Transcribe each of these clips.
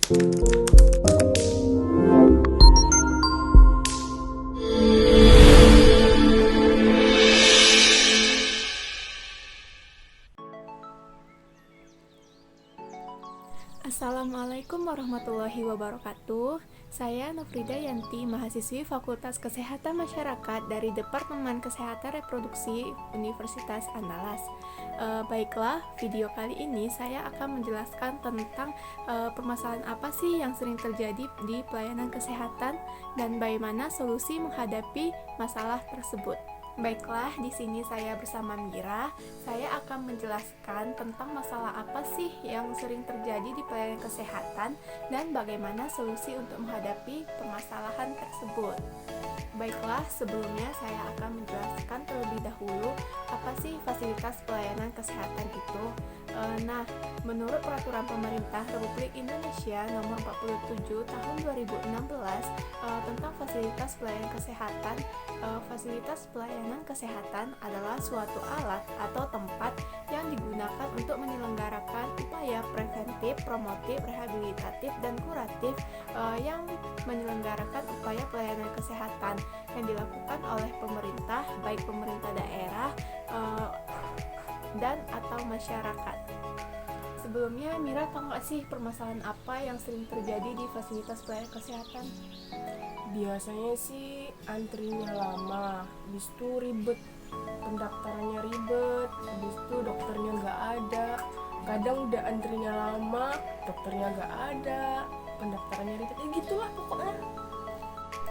Assalamualaikum warahmatullahi wabarakatuh. Saya Nofrida Yanti, mahasiswi Fakultas Kesehatan Masyarakat dari Departemen Kesehatan Reproduksi Universitas Andalas. Baiklah, video kali ini saya akan menjelaskan tentang permasalahan apa sih yang sering terjadi di pelayanan kesehatan dan bagaimana solusi menghadapi masalah tersebut. Baiklah, di sini saya bersama Mira. Saya akan menjelaskan tentang masalah apa sih yang sering terjadi di pelayanan kesehatan dan bagaimana solusi untuk menghadapi permasalahan tersebut. Baiklah, sebelumnya saya akan menjelaskan terlebih dahulu apa sih fasilitas pelayanan kesehatan itu. Nah, menurut Peraturan Pemerintah Republik Indonesia Nomor 47 Tahun 2016 tentang fasilitas pelayanan kesehatan, fasilitas pelayanan kesehatan adalah suatu alat atau tempat yang digunakan untuk menyelenggarakan upaya preventif, promotif, rehabilitatif, dan kuratif yang menyelenggarakan upaya pelayanan kesehatan yang dilakukan oleh pemerintah, baik pemerintah daerah dan atau masyarakat. Sebelumnya, Mira tahu nggak sih permasalahan apa yang sering terjadi di fasilitas pelayanan kesehatan? Biasanya sih antrinya lama, habis itu ribet, pendaftarannya ribet, habis itu dokternya nggak ada. Kadang udah antrinya lama, dokternya nggak ada, pendaftarannya ribet, gitulah pokoknya.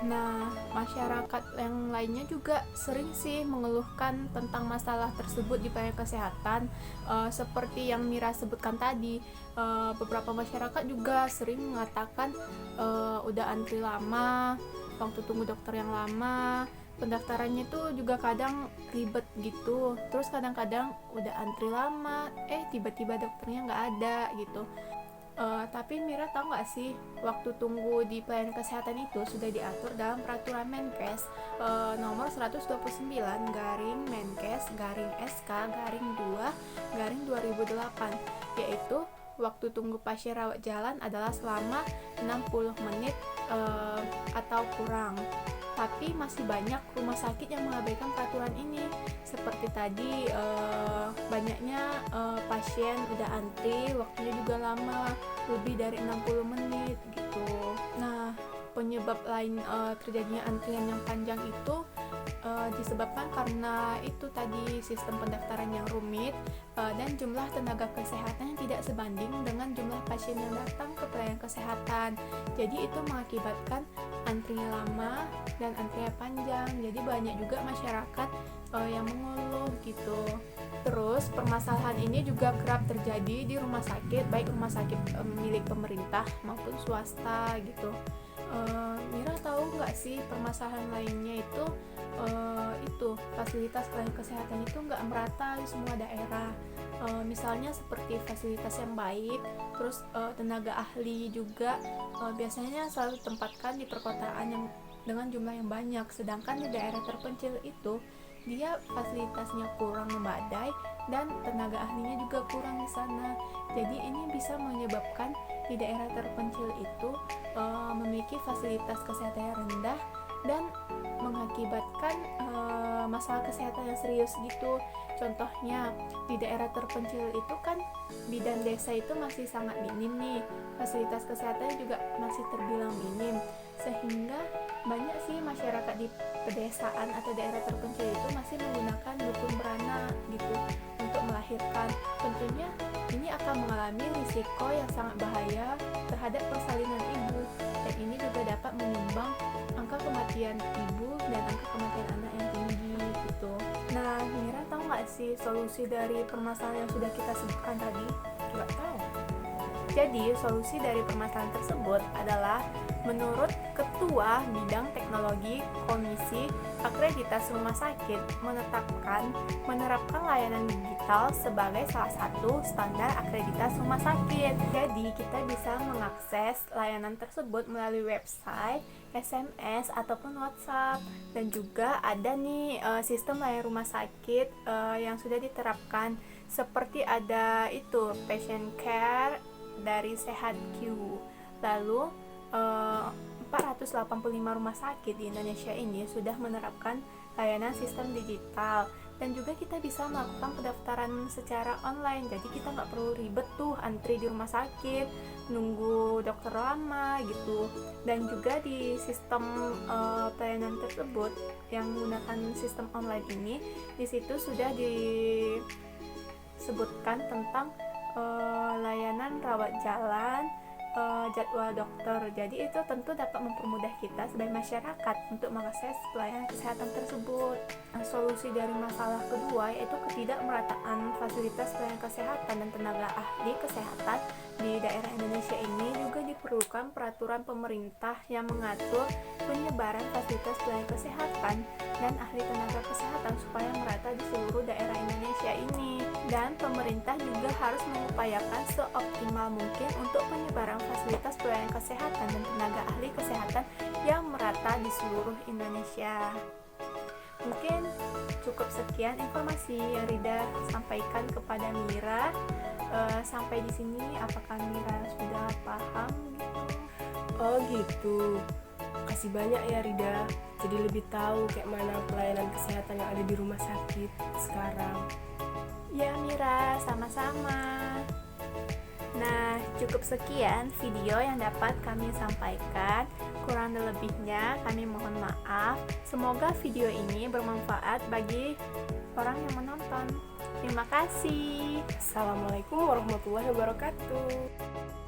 Nah, masyarakat yang lainnya juga sering sih mengeluhkan tentang masalah tersebut di pelayanan kesehatan. Seperti yang Mira sebutkan tadi, beberapa masyarakat juga sering mengatakan udah antri lama, waktu tunggu dokter yang lama, pendaftarannya tuh juga kadang ribet gitu. Terus kadang-kadang udah antri lama, tiba-tiba dokternya nggak ada gitu. Tapi Mira tahu nggak sih, waktu tunggu di pelayanan kesehatan itu sudah diatur dalam peraturan Menkes nomor 129 garing Menkes garing SK garing 2 garing 2008, yaitu waktu tunggu pasien rawat jalan adalah selama 60 menit atau kurang. Tapi masih banyak rumah sakit yang mengabaikan peraturan ini. Seperti tadi, banyaknya pasien udah antri, waktunya juga lama, lebih dari 60 menit gitu. Nah, penyebab lain terjadinya antrian yang panjang itu disebabkan karena itu tadi sistem pendaftaran yang rumit dan jumlah tenaga kesehatan yang tidak sebanding dengan jumlah pasien yang datang ke pelayanan kesehatan. Jadi itu mengakibatkan antrinya lama dan antrinya panjang. Jadi banyak juga masyarakat yang mengeluh gitu. Terus permasalahan ini juga kerap terjadi di rumah sakit, baik rumah sakit milik pemerintah maupun swasta gitu. Mira tahu nggak sih permasalahan lainnya itu fasilitas pelayanan kesehatan itu nggak merata di semua daerah. Misalnya seperti fasilitas yang baik, terus tenaga ahli juga biasanya selalu ditempatkan di perkotaan yang dengan jumlah yang banyak, sedangkan di daerah terpencil itu dia fasilitasnya kurang memadai dan tenaga ahlinya juga kurang di sana. Jadi ini bisa menyebabkan di daerah terpencil itu memiliki fasilitas kesehatan yang rendah dan mengakibatkan masalah kesehatan yang serius gitu. Contohnya di daerah terpencil itu kan bidan desa itu masih sangat minim nih, fasilitas kesehatannya juga masih terbilang minim, sehingga banyak sih masyarakat di pedesaan atau daerah terpencil itu masih menggunakan dukun beranak gitu untuk melahirkan. Tentunya ini akan mengalami risiko yang sangat bahaya terhadap persalinan ibu, dan ini juga dapat menyumbang angka kematian ibu dan angka kematian anak yang tinggi gitu. Nah, Mira tahu nggak sih solusi dari permasalahan yang sudah kita sebutkan tadi? Nggak tahu. Jadi, solusi dari permasalahan tersebut adalah menurut Ketua Bidang Teknologi Komisi Akreditasi Rumah Sakit menerapkan layanan digital sebagai salah satu standar akreditasi rumah sakit. Jadi, kita bisa mengakses layanan tersebut melalui website, SMS, ataupun WhatsApp. Dan juga ada nih sistem layanan rumah sakit yang sudah diterapkan, seperti ada itu Patient Care dari SehatQ, Lalu 485 rumah sakit di Indonesia ini sudah menerapkan layanan sistem digital, dan juga kita bisa melakukan pendaftaran secara online. Jadi kita nggak perlu ribet tuh antri di rumah sakit, nunggu dokter lama gitu. Dan juga di sistem pelayanan tersebut yang menggunakan sistem online ini, di situ sudah disebutkan tentang layanan rawat jalan, jadwal dokter. Jadi itu tentu dapat mempermudah kita sebagai masyarakat untuk mengakses pelayanan kesehatan tersebut. Solusi dari masalah kedua yaitu ketidakmerataan fasilitas pelayanan kesehatan dan tenaga ahli kesehatan di daerah Indonesia ini. Juga diperlukan peraturan pemerintah yang mengatur penyebaran fasilitas pelayanan kesehatan dan ahli tenaga kesehatan supaya merata di seluruh daerah Indonesia ini. Dan pemerintah juga harus mengupayakan seoptimal mungkin untuk penyebaran fasilitas pelayanan kesehatan dan tenaga ahli kesehatan yang merata di seluruh Indonesia. Mungkin cukup sekian informasi yang Rida sampaikan kepada Mira. Sampai di sini, apakah Mira sudah paham gitu? Oh gitu. Kasih banyak ya Rida. Jadi lebih tahu kayak mana pelayanan kesehatan yang ada di rumah sakit sekarang. Ya Mira, sama-sama. Nah, cukup sekian video yang dapat kami sampaikan. Kurang lebihnya kami mohon maaf. Semoga video ini bermanfaat bagi orang yang menonton. Terima kasih. Assalamualaikum warahmatullahi wabarakatuh.